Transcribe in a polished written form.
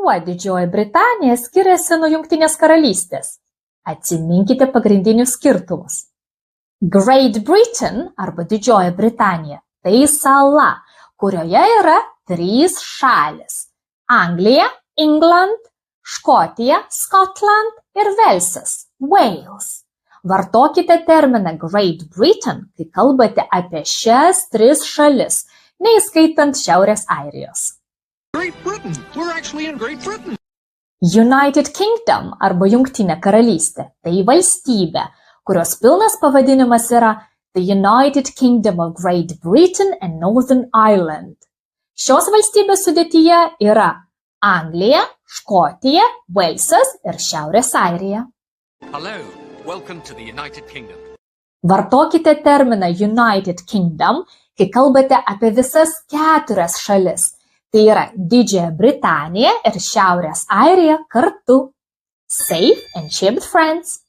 Kuo Didžioji Britanija skiriasi nuo Jungtinės karalystės? Atsiminkite pagrindinius skirtumus. Great Britain arba Didžioji Britanija tai sala, kurioje yra 3 šalis – Anglija, England, Škotija, Scotland ir Velsas, Wales. Vartokite terminą Great Britain, kai kalbate apie šias 3 šalis, neįskaitant Šiaurės Airijos. Great Britain. We're actually in Great Britain. United Kingdom arba Jungtinė karalystė tai valstybė, kurios pilnas pavadinimas yra The United Kingdom of Great Britain and Northern Ireland. Šios valstybės sudėtyje yra Anglija, Škotija, Velsas ir Šiaurės Airija. Hello. Welcome to the United Kingdom. Vartokite terminą United Kingdom, kai kalbate apie visas 4 šalis. Tai yra Didžiąją Britaniją ir Šiaurės Airiją kartu. Safe and share with friends.